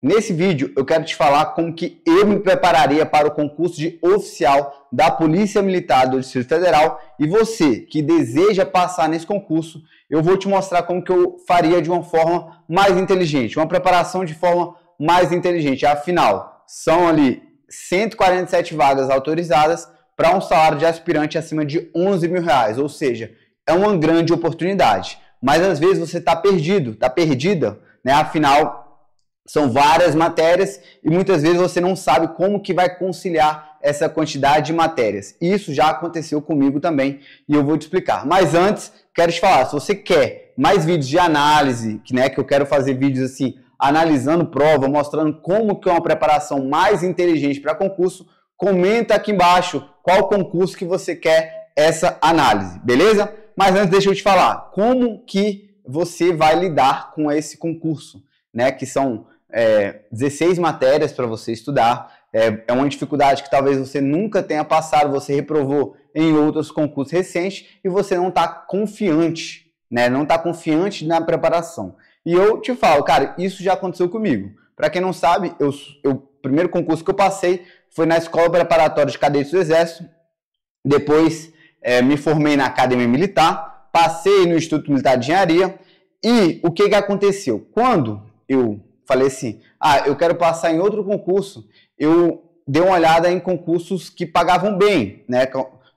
Nesse vídeo eu quero te falar como que eu me prepararia para o concurso de oficial da Polícia Militar do Distrito Federal e você que deseja passar nesse concurso, eu vou te mostrar como que eu faria de uma forma mais inteligente, uma preparação de forma mais inteligente. Afinal, são ali 147 vagas autorizadas para um salário de aspirante acima de R$11.000, ou seja, é uma grande oportunidade. Mas às vezes você está perdido, está perdida, né? Afinal, são várias matérias e muitas vezes você não sabe como que vai conciliar essa quantidade de matérias. Isso já aconteceu comigo também e eu vou te explicar. Mas antes, quero te falar, se você quer mais vídeos de análise, que eu quero fazer vídeos assim, analisando prova, mostrando como que é uma preparação mais inteligente para concurso, comenta aqui embaixo qual concurso que você quer essa análise, beleza? Mas antes, deixa eu te falar, como que você vai lidar com esse concurso, né? Que são 16 matérias para você estudar, é uma dificuldade que talvez você nunca tenha passado, você reprovou em outros concursos recentes e você não está confiante, né? Não está confiante na preparação. E eu te falo, cara, isso já aconteceu comigo. Para quem não sabe, o primeiro concurso que eu passei foi na Escola Preparatória de Cadetes do Exército, depois me formei na Academia Militar, passei no Instituto Militar de Engenharia e o que aconteceu? Quando eu falei assim, eu quero passar em outro concurso, eu dei uma olhada em concursos que pagavam bem, né?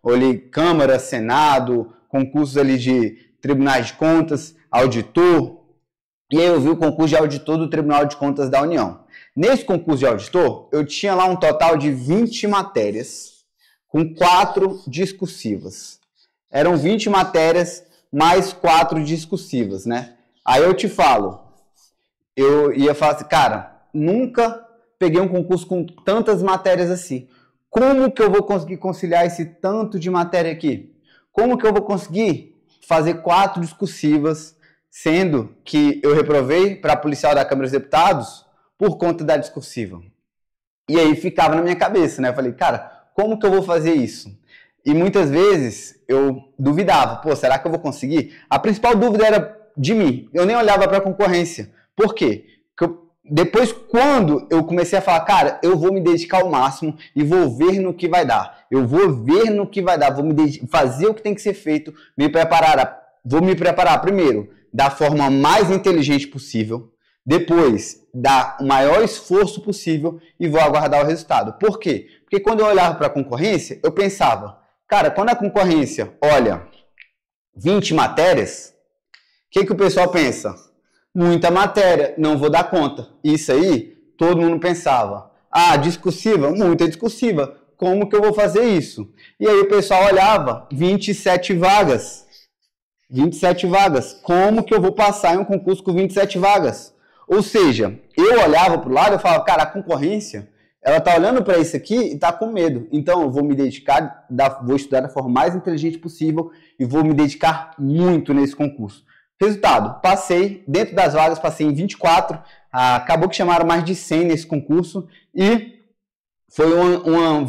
Olhei Câmara, Senado, concursos ali de Tribunais de Contas, auditor, e aí eu vi o concurso de auditor do Tribunal de Contas da União. Nesse concurso de auditor, eu tinha lá um total de 20 matérias, com 4 discursivas. Eram 20 matérias mais 4 discursivas, né? Aí eu te falo, eu ia falar assim, cara, nunca peguei um concurso com tantas matérias assim. Como que eu vou conseguir conciliar esse tanto de matéria aqui? Como que eu vou conseguir fazer 4 discursivas, sendo que eu reprovei para policial da Câmara dos Deputados por conta da discursiva? E aí ficava na minha cabeça, né? Eu falei, cara, como que eu vou fazer isso? E muitas vezes eu duvidava, pô, será que eu vou conseguir? A principal dúvida era de mim, eu nem olhava para a concorrência. Por quê? Porque depois, quando eu comecei a falar, cara, eu vou me dedicar ao máximo e vou ver no que vai dar. Eu vou ver no que vai dar, vou fazer o que tem que ser feito, vou me preparar primeiro da forma mais inteligente possível, depois dar o maior esforço possível e vou aguardar o resultado. Por quê? Porque quando eu olhava para a concorrência, eu pensava, cara, quando a concorrência olha 20 matérias, o que o pessoal pensa? Muita matéria, não vou dar conta. Isso aí, todo mundo pensava. Discursiva? Muita discursiva. Como que eu vou fazer isso? E aí o pessoal olhava, 27 vagas. 27 vagas. Como que eu vou passar em um concurso com 27 vagas? Ou seja, eu olhava para o lado e falava, cara, a concorrência, ela está olhando para isso aqui e está com medo. Então eu vou me dedicar, vou estudar da forma mais inteligente possível e vou me dedicar muito nesse concurso. Resultado, passei, dentro das vagas, passei em 24, acabou que chamaram mais de 100 nesse concurso e foi uma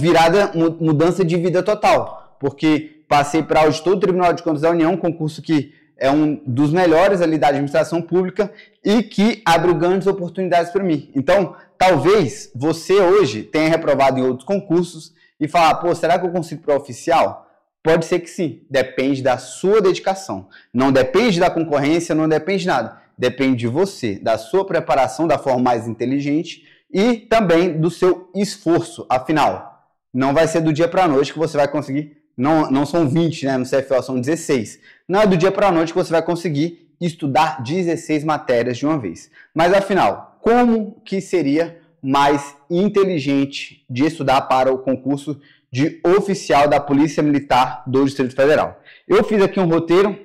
mudança de vida total, porque passei para auditor do Tribunal de Contas da União, um concurso que é um dos melhores ali da administração pública e que abre grandes oportunidades para mim. Então, talvez você hoje tenha reprovado em outros concursos e falar, pô, será que eu consigo para oficial? Pode ser que sim, depende da sua dedicação. Não depende da concorrência, não depende de nada. Depende de você, da sua preparação da forma mais inteligente e também do seu esforço. Afinal, não vai ser do dia para a noite que você vai conseguir, não são 20, né, no CFO, são 16. Não é do dia para a noite que você vai conseguir estudar 16 matérias de uma vez. Mas afinal, como que seria mais inteligente de estudar para o concurso de oficial da Polícia Militar do Distrito Federal? Eu fiz aqui um roteiro,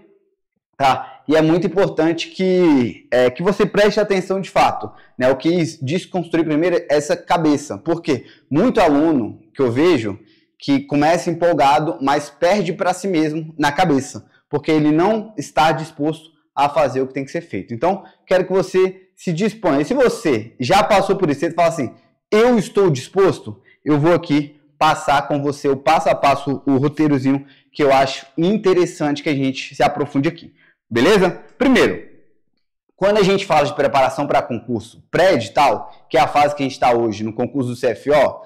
tá? E é muito importante que você preste atenção de fato, né? Eu quis desconstruir primeiro essa cabeça, porque muito aluno que eu vejo que começa empolgado, mas perde para si mesmo na cabeça, porque ele não está disposto a fazer o que tem que ser feito. Então, quero que você se disponha. E se você já passou por isso, você fala assim, eu estou disposto, eu vou aqui passar com você o passo a passo, o roteirozinho que eu acho interessante que a gente se aprofunde aqui. Beleza? Primeiro, Quando a gente fala de preparação para concurso pré-edital, que é a fase que a gente está hoje no concurso do CFO,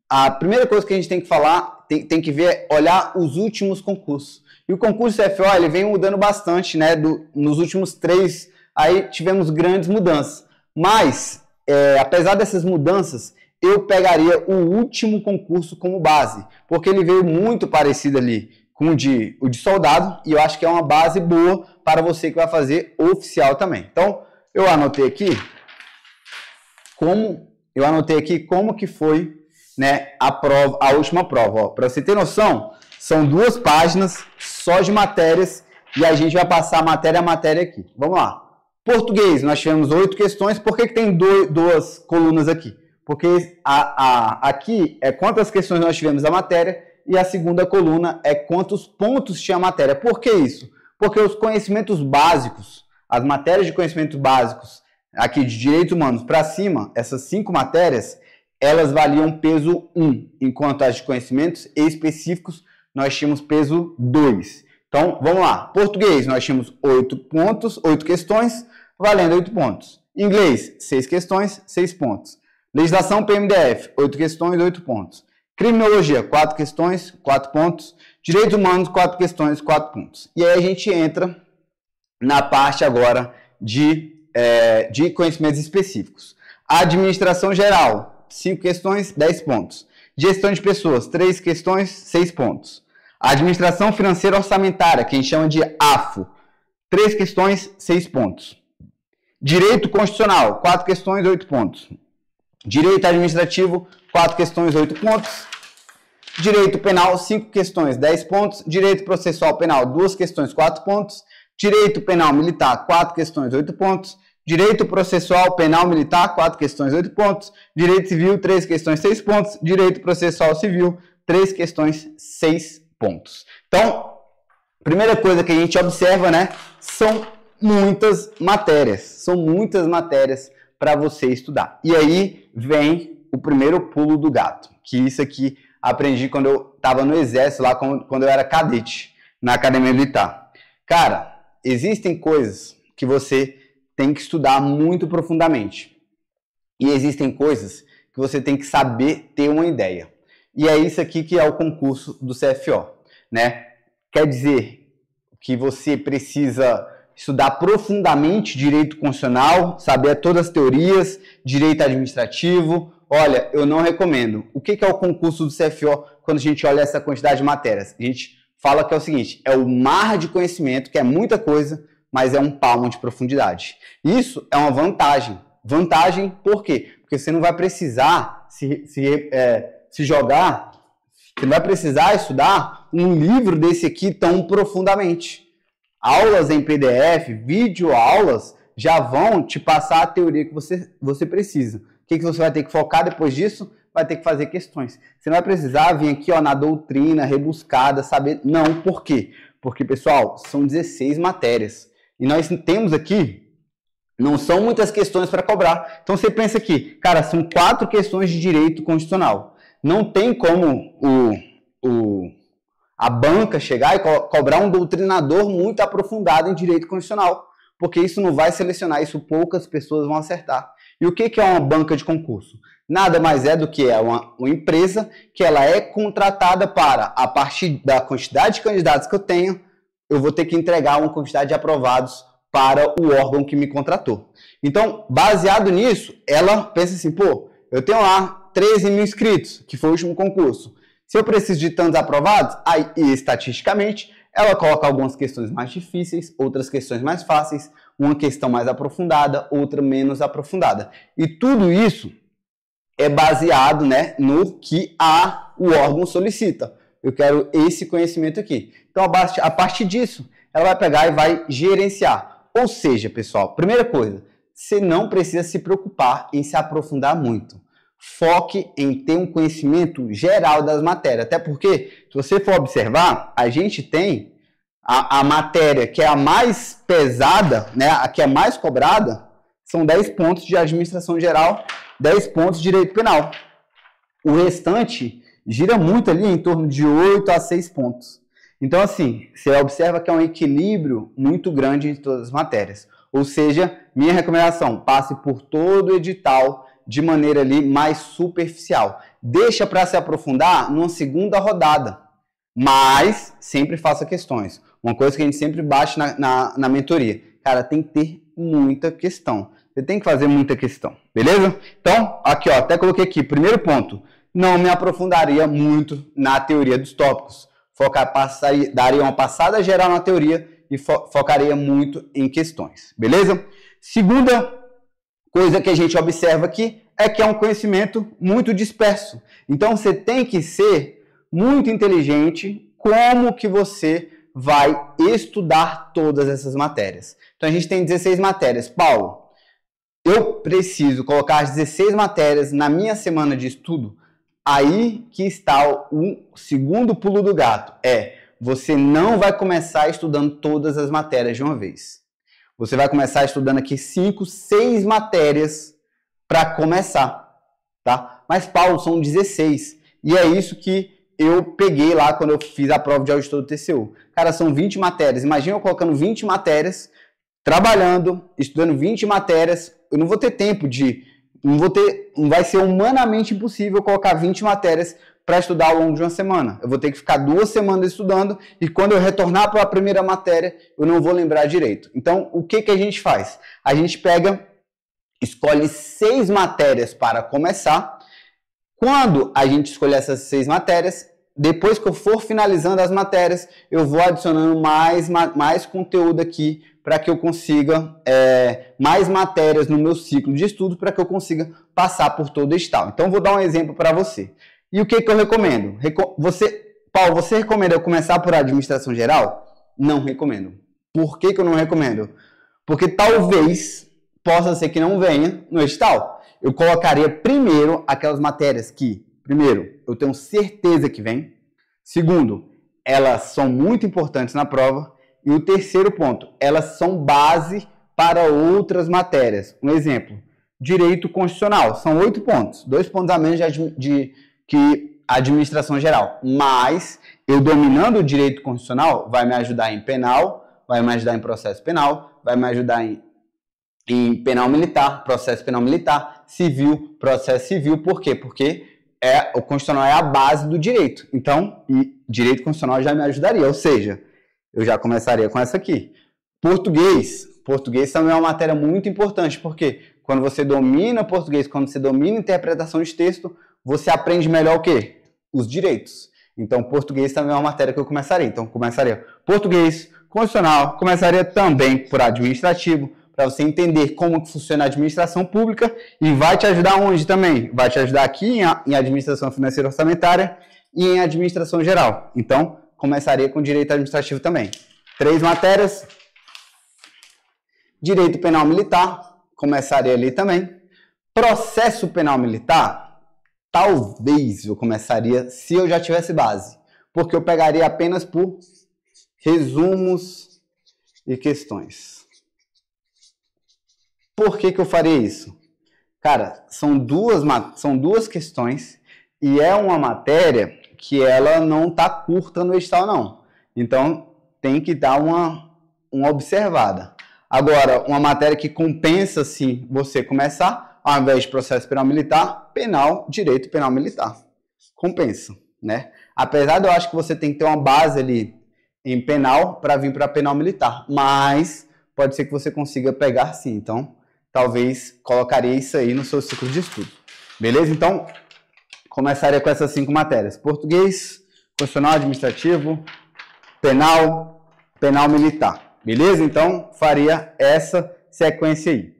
a primeira coisa que a gente tem que falar, tem que ver, é olhar os últimos concursos. E o concurso do CFO, ele vem mudando bastante, né? Nos últimos 3, aí tivemos grandes mudanças. Mas, apesar dessas mudanças, eu pegaria o último concurso como base, porque ele veio muito parecido ali com o de soldado, e eu acho que é uma base boa para você que vai fazer oficial também. Então, eu anotei aqui como que foi, né, a última prova. Para você ter noção, são 2 páginas só de matérias, e a gente vai passar matéria a matéria aqui. Vamos lá. Português, nós tivemos 8 questões. Por que tem 2 colunas aqui? Porque aqui é quantas questões nós tivemos da matéria, e a segunda coluna é quantos pontos tinha a matéria. Por que isso? Porque os conhecimentos básicos, as matérias de conhecimentos básicos, aqui de direitos humanos para cima, essas 5 matérias, elas valiam peso 1, enquanto as de conhecimentos específicos nós tínhamos peso 2. Então, vamos lá. Português, nós tínhamos 8 pontos, 8 questões, valendo 8 pontos. Inglês, 6 questões, 6 pontos. Legislação PMDF, 8 questões, 8 pontos. Criminologia, 4 questões, 4 pontos. Direitos humanos, 4 questões, 4 pontos. E aí a gente entra na parte agora de conhecimentos específicos. Administração geral, 5 questões, 10 pontos. Gestão de pessoas, 3 questões, 6 pontos. Administração financeira orçamentária, que a gente chama de AFO, 3 questões, 6 pontos. Direito constitucional, 4 questões, 8 pontos. Direito administrativo, 4 questões, 8 pontos. Direito penal, 5 questões, 10 pontos. Direito processual penal, 2 questões, 4 pontos. Direito penal militar, 4 questões, 8 pontos. Direito processual penal militar, 4 questões, 8 pontos. Direito civil, 3 questões, 6 pontos. Direito processual civil, 3 questões, 6 pontos. Então, primeira coisa que a gente observa, né, são muitas matérias. São muitas matérias para você estudar. E aí vem o primeiro pulo do gato, que isso aqui aprendi quando eu estava no exército, lá quando eu era cadete, na academia militar. Cara, existem coisas que você tem que estudar muito profundamente. E existem coisas que você tem que saber ter uma ideia. E é isso aqui que é o concurso do CFO, né? Quer dizer que você precisa estudar profundamente direito constitucional, saber todas as teorias, direito administrativo. Olha, eu não recomendo. O que é o concurso do CFO quando a gente olha essa quantidade de matérias? A gente fala que é o seguinte, é o mar de conhecimento, que é muita coisa, mas é um palmo de profundidade. Isso é uma vantagem. Vantagem por quê? Porque você não vai precisar se jogar, você não vai precisar estudar um livro desse aqui tão profundamente. Aulas em PDF, videoaulas, já vão te passar a teoria que você precisa. O que você vai ter que focar depois disso? Vai ter que fazer questões. Você não vai precisar vir aqui na doutrina rebuscada, saber. Não, por quê? Porque, pessoal, são 16 matérias. E nós temos aqui, não são muitas questões para cobrar. Então você pensa aqui, cara, são 4 questões de direito constitucional. Não tem como a banca chegar e cobrar um doutrinador muito aprofundado em direito constitucional, porque isso não vai selecionar, isso poucas pessoas vão acertar. E o que é uma banca de concurso? Nada mais é do que uma empresa que ela é contratada para, a partir da quantidade de candidatos que eu tenho, eu vou ter que entregar uma quantidade de aprovados para o órgão que me contratou. Então, baseado nisso, ela pensa assim, pô, eu tenho lá 13 mil inscritos, que foi o último concurso. Se eu preciso de tantos aprovados, aí, estatisticamente, ela coloca algumas questões mais difíceis, outras questões mais fáceis, uma questão mais aprofundada, outra menos aprofundada. E tudo isso é baseado, né, no que o órgão solicita. Eu quero esse conhecimento aqui. Então, a partir disso, ela vai pegar e vai gerenciar. Ou seja, pessoal, primeira coisa, você não precisa se preocupar em se aprofundar muito. Foque em ter um conhecimento geral das matérias. Até porque, se você for observar, a gente tem a matéria que é a mais pesada, né, a que é mais cobrada, são 10 pontos de administração geral, 10 pontos de direito penal. O restante gira muito ali em torno de 8 a 6 pontos. Então, assim, você observa que é um equilíbrio muito grande entre todas as matérias. Ou seja, Minha recomendação, passe por todo o edital de maneira ali mais superficial. Deixa para se aprofundar numa segunda rodada, mas sempre faça questões. Uma coisa que a gente sempre bate na mentoria. Cara, tem que ter muita questão. Você tem que fazer muita questão, beleza? Então, aqui, ó, até coloquei aqui, primeiro ponto. Não me aprofundaria muito na teoria dos tópicos. Daria uma passada geral na teoria e focaria muito em questões, beleza? Segunda coisa que a gente observa aqui é que é um conhecimento muito disperso. Então, você tem que ser muito inteligente como que você vai estudar todas essas matérias. Então, a gente tem 16 matérias. Paulo, eu preciso colocar as 16 matérias na minha semana de estudo? Aí que está o segundo pulo do gato. Você não vai começar estudando todas as matérias de uma vez. Você vai começar estudando aqui 5, 6 matérias para começar, tá? Mas, Paulo, são 16. E é isso que eu peguei lá quando eu fiz a prova de auditor do TCU. Cara, são 20 matérias. Imagina eu colocando 20 matérias, trabalhando, estudando 20 matérias. Eu não vou ter tempo de... Não vai ser humanamente impossível colocar 20 matérias para estudar ao longo de uma semana. Eu vou ter que ficar 2 semanas estudando e quando eu retornar para a primeira matéria, eu não vou lembrar direito. Então, o que a gente faz? A gente escolhe 6 matérias para começar. Quando a gente escolher essas 6 matérias, depois que eu for finalizando as matérias, eu vou adicionando mais conteúdo aqui para que eu consiga mais matérias no meu ciclo de estudo para que eu consiga passar por todo o edital. Então, vou dar um exemplo para você. E o que eu recomendo? Paulo, você recomenda eu começar por administração geral? Não recomendo. Por que eu não recomendo? Porque talvez possa ser que não venha no edital. Eu colocaria primeiro aquelas matérias que, primeiro, eu tenho certeza que vem. Segundo, elas são muito importantes na prova. E o terceiro ponto, elas são base para outras matérias. Um exemplo, direito constitucional. São 8 pontos. 2 pontos a menos que administração geral. Mas eu dominando o direito constitucional vai me ajudar em penal, vai me ajudar em processo penal, vai me ajudar em penal militar, processo penal militar, civil, processo civil. Por quê? Porque o constitucional é a base do direito. Então, direito constitucional já me ajudaria. Ou seja, eu já começaria com essa aqui. Português. Português também é uma matéria muito importante. Porque quando você domina português, quando você domina interpretação de texto, você aprende melhor o quê? Os direitos. Então, português também é uma matéria que eu começaria. Então, começaria português, constitucional, começaria também por administrativo, para você entender como que funciona a administração pública e vai te ajudar onde também? Vai te ajudar aqui em administração financeira orçamentária e em administração geral. Então, começaria com direito administrativo também. 3 matérias. Direito penal militar, começaria ali também. Processo penal militar, talvez eu começaria se eu já tivesse base, porque eu pegaria apenas por resumos e questões. Por que eu faria isso? Cara, são duas questões e é uma matéria que ela não está curta no edital, não. Então, tem que dar uma observada. Agora, uma matéria que compensa, sim, você começar, ao invés de processo penal militar, direito penal militar. Compensa, né? Apesar de eu acho que você tem que ter uma base ali em penal para vir para penal militar, mas pode ser que você consiga pegar sim. Então, talvez colocaria isso aí no seu ciclo de estudo. Beleza? Então, começaria com essas 5 matérias. Português, constitucional, administrativo, penal militar. Beleza? Então, faria essa sequência aí.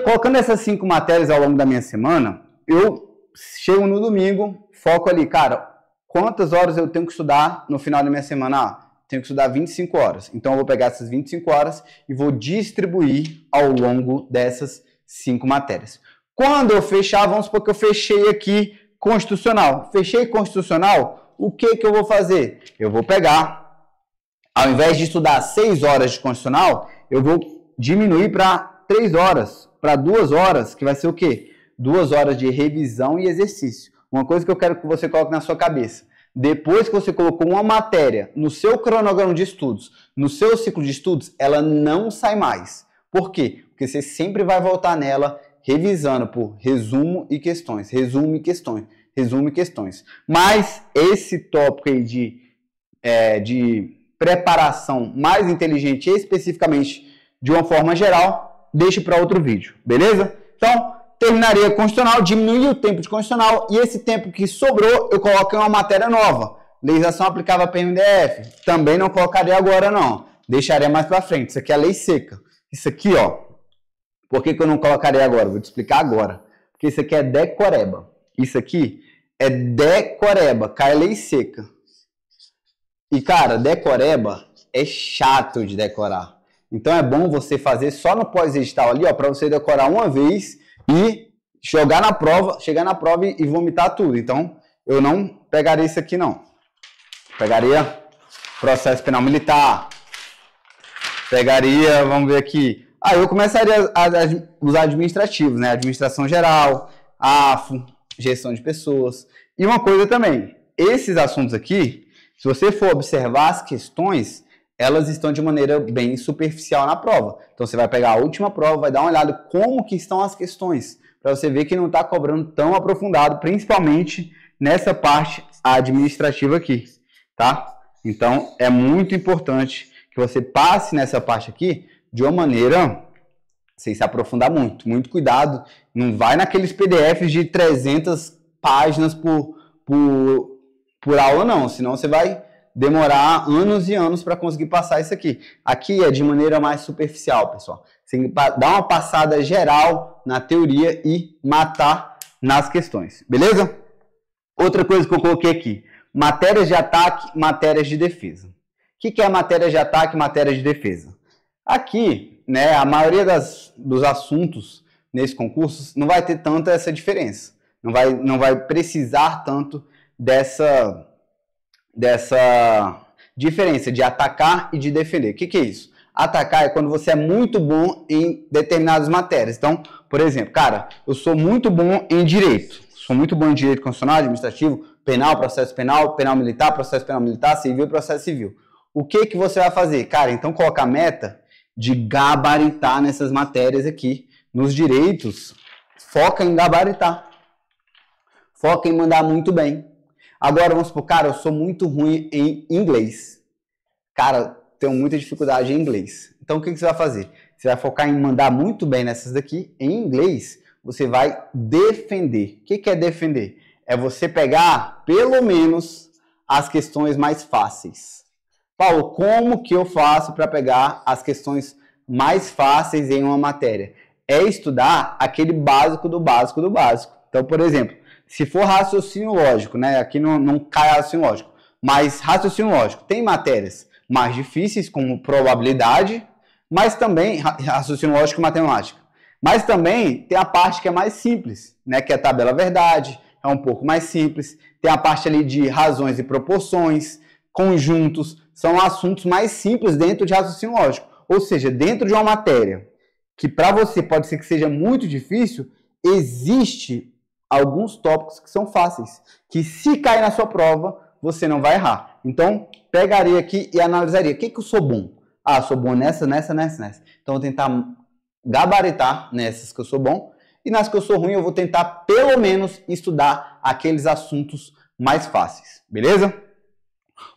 Colocando essas 5 matérias ao longo da minha semana, eu chego no domingo, foco ali, cara, quantas horas eu tenho que estudar no final da minha semana? Tenho que estudar 25 horas. Então, eu vou pegar essas 25 horas e vou distribuir ao longo dessas 5 matérias. Quando eu fechar, vamos supor que eu fechei aqui constitucional. Fechei constitucional, o que eu vou fazer? Eu vou pegar, ao invés de estudar 6 horas de constitucional, eu vou diminuir para 3 horas, para 2 horas, que vai ser o quê? 2 horas de revisão e exercício. Uma coisa que eu quero que você coloque na sua cabeça. Depois que você colocou uma matéria no seu cronograma de estudos, no seu ciclo de estudos, ela não sai mais. Por quê? Porque você sempre vai voltar nela revisando por resumo e questões, resumo e questões, resumo e questões. Mas esse tópico aí de preparação mais inteligente, especificamente de uma forma geral, deixe para outro vídeo, beleza? Então, terminaria a constitucional, diminui o tempo de constitucional e esse tempo que sobrou eu coloco em uma matéria nova. Legislação aplicável a PMDF, também não colocaria agora não, deixaria mais para frente. Isso aqui é a lei seca. Isso aqui, ó, por que eu não colocaria agora? Vou te explicar agora. Porque isso aqui é decoreba. Isso aqui é decoreba, cai a lei seca. E, cara, decoreba é chato de decorar. Então é bom você fazer só no pós-edital ali, ó, para você decorar uma vez e chegar na prova e vomitar tudo. Então, eu não pegaria isso aqui, não. Pegaria processo penal militar. Pegaria, vamos ver aqui. Eu começaria os administrativos, né? Administração geral, AFO, gestão de pessoas. E uma coisa também, esses assuntos aqui, se você for observar as questões, elas estão de maneira bem superficial na prova. Então você vai pegar a última prova, vai dar uma olhada como que estão as questões, para você ver que não está cobrando tão aprofundado, principalmente nessa parte administrativa aqui, tá? Então é muito importante que você passe nessa parte aqui de uma maneira sem se aprofundar muito. Muito cuidado, não vai naqueles PDFs de 300 páginas por aula não, senão você vai demorar anos e anos para conseguir passar isso aqui. Aqui é de maneira mais superficial, pessoal. Você dá uma passada geral na teoria e matar nas questões, beleza? Outra coisa que eu coloquei aqui, matérias de ataque, matérias de defesa. O que é matéria de ataque e matéria de defesa? Aqui, né, a maioria dos assuntos nesse concurso não vai ter tanta essa diferença. Não vai precisar tanto dessa diferença de atacar e de defender. O que é isso? Atacar é quando você é muito bom em determinadas matérias. Então, por exemplo, cara, eu sou muito bom em direito. Sou muito bom em direito constitucional, administrativo, penal, penal militar, processo penal militar, civil e processo civil. O que você vai fazer? Cara, então colocar meta de gabaritar nessas matérias aqui. Nos direitos, foca em gabaritar. Foca em mandar muito bem. Agora, vamos supor, cara, eu sou muito ruim em inglês. Cara, tenho muita dificuldade em inglês. Então, o que você vai fazer? Você vai focar em mandar muito bem nessas daqui. Em inglês, você vai defender. O que é defender? É você pegar, pelo menos, as questões mais fáceis. Paulo, como que eu faço para pegar as questões mais fáceis em uma matéria? É estudar aquele básico do básico do básico. Então, por exemplo, se for raciocínio lógico, né? Aqui não cai raciocínio lógico, mas raciocínio lógico tem matérias mais difíceis, como probabilidade, mas também raciocínio lógico e matemática. Mas também tem a parte que é mais simples, né? Que é a tabela verdade, é um pouco mais simples. Tem a parte ali de razões e proporções, conjuntos, são assuntos mais simples dentro de raciocínio lógico. Ou seja, dentro de uma matéria que para você pode ser que seja muito difícil, existe alguns tópicos que são fáceis, que se cair na sua prova, você não vai errar. Então, pegaria aqui e analisaria. O que eu sou bom? Sou bom nessa. Então, vou tentar gabaritar nessas que eu sou bom. E nas que eu sou ruim, eu vou tentar, pelo menos, estudar aqueles assuntos mais fáceis. Beleza?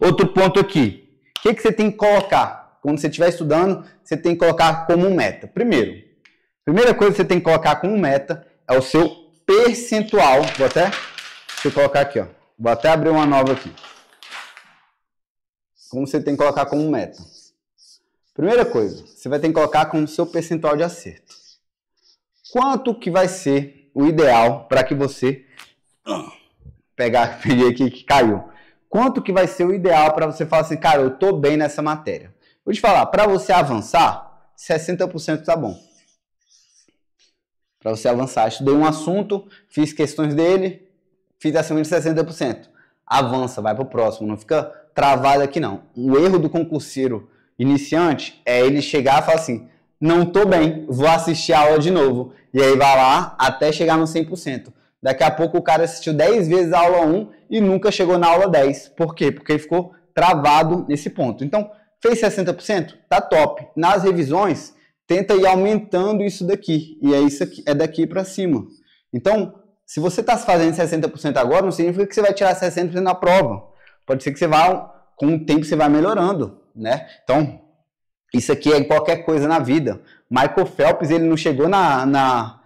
Outro ponto aqui. O que você tem que colocar? Quando você estiver estudando, você tem que colocar como meta. Primeira coisa que você tem que colocar como meta é o seu percentual. Deixa eu colocar aqui, ó. Vou até abrir uma nova aqui. Como você tem que colocar como meta? Primeira coisa, você vai ter que colocar como seu percentual de acerto. Quanto que vai ser o ideal para que você... Peguei aqui que caiu. Quanto que vai ser o ideal para você falar assim, cara, eu tô bem nessa matéria? Vou te falar, para você avançar, 60% tá bom. Para você avançar, estudei um assunto, fiz questões dele, fiz acima de 60%. Avança, vai pro próximo, não fica travado aqui não. O erro do concurseiro iniciante é ele chegar e falar assim, não tô bem, vou assistir a aula de novo. E aí vai lá até chegar no 100%. Daqui a pouco o cara assistiu 10 vezes a aula 1 e nunca chegou na aula 10. Por quê? Porque ele ficou travado nesse ponto. Então, fez 60%? Tá top. Nas revisões, tenta ir aumentando isso daqui. E é isso aqui, é daqui para cima. Então, se você está fazendo 60% agora, não significa que você vai tirar 60% na prova. Pode ser que você vá, com o tempo, você vai melhorando, né? Então, isso aqui é em qualquer coisa na vida. Michael Phelps, ele não chegou na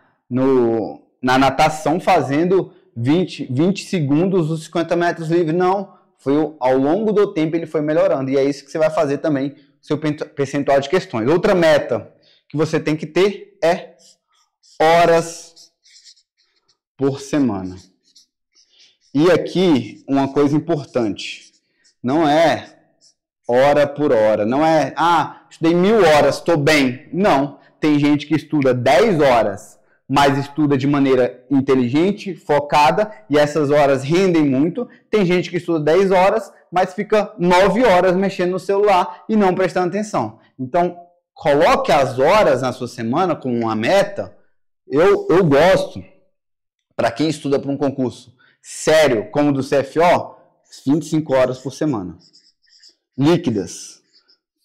natação fazendo 20 segundos os 50 metros livres, não. Foi ao longo do tempo ele foi melhorando. E é isso que você vai fazer também, seu percentual de questões. Outra meta que você tem que ter é horas por semana. E aqui, uma coisa importante. Não é hora por hora. Não é, estudei 1000 horas, estou bem. Não. Tem gente que estuda 10 horas, mas estuda de maneira inteligente, focada, e essas horas rendem muito. Tem gente que estuda 10 horas, mas fica 9 horas mexendo no celular e não prestando atenção. Então, coloque as horas na sua semana como uma meta. Eu gosto, para quem estuda para um concurso sério, como o do CFO, 25 horas por semana. Líquidas,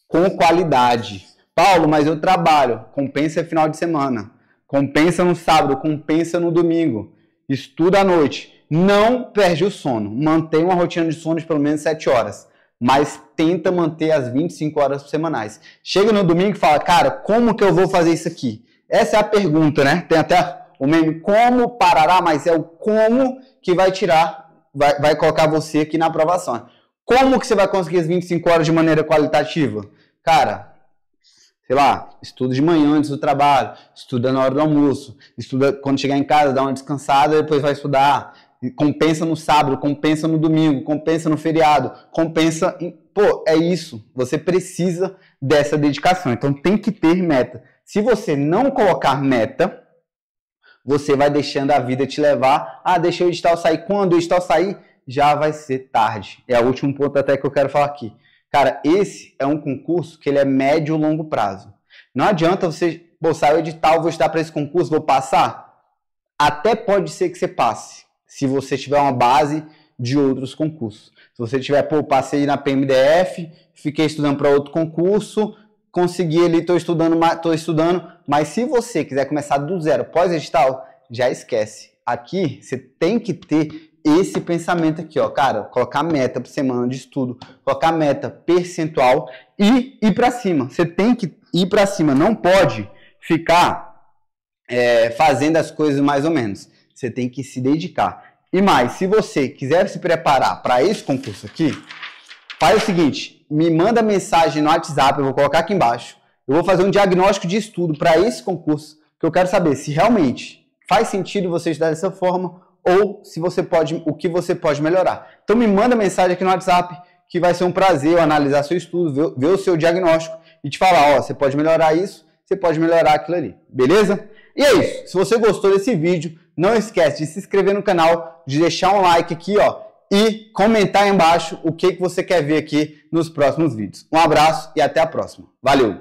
com qualidade. Paulo, mas eu trabalho, compensa final de semana, compensa no sábado, compensa no domingo, estuda à noite, não perde o sono, mantém uma rotina de sono de pelo menos 7 horas, mas tenta manter as 25 horas semanais. Chega no domingo e fala, cara, como que eu vou fazer isso aqui? Essa é a pergunta, né? Tem até o meme, como parará, mas é o como que vai tirar, vai colocar você aqui na aprovação. Como que você vai conseguir as 25 horas de maneira qualitativa? Cara, sei lá, estuda de manhã antes do trabalho, estuda na hora do almoço, estuda quando chegar em casa, dá uma descansada, depois vai estudar, compensa no sábado, compensa no domingo, compensa no feriado, compensa... Pô, é isso, você precisa dessa dedicação, então tem que ter meta. Se você não colocar meta, você vai deixando a vida te levar, deixa o edital sair. Quando o edital sair, já vai ser tarde. É o último ponto até que eu quero falar aqui. Cara, esse é um concurso que ele é médio e longo prazo. Não adianta você, saiu o edital, vou estudar para esse concurso, vou passar. Até pode ser que você passe, se você tiver uma base de outros concursos. Se você tiver, passei na PMDF, fiquei estudando para outro concurso, consegui ali, estou estudando, mas se você quiser começar do zero, pós-edital, já esquece. Aqui, você tem que ter esse pensamento aqui, ó, cara, colocar meta por semana de estudo, colocar meta percentual e ir para cima. Você tem que ir para cima, não pode ficar fazendo as coisas mais ou menos. Você tem que se dedicar. E mais, se você quiser se preparar para esse concurso aqui, faz o seguinte, me manda mensagem no WhatsApp, eu vou colocar aqui embaixo. Eu vou fazer um diagnóstico de estudo para esse concurso, que eu quero saber se realmente faz sentido você estudar dessa forma ou se você pode, o que você pode melhorar. Então me manda mensagem aqui no WhatsApp, que vai ser um prazer eu analisar seu estudo, ver o seu diagnóstico e te falar, ó, você pode melhorar isso, você pode melhorar aquilo ali, beleza? E é isso, se você gostou desse vídeo, não esquece de se inscrever no canal, de deixar um like aqui, ó, e comentar aí embaixo o que você quer ver aqui nos próximos vídeos. Um abraço e até a próxima. Valeu!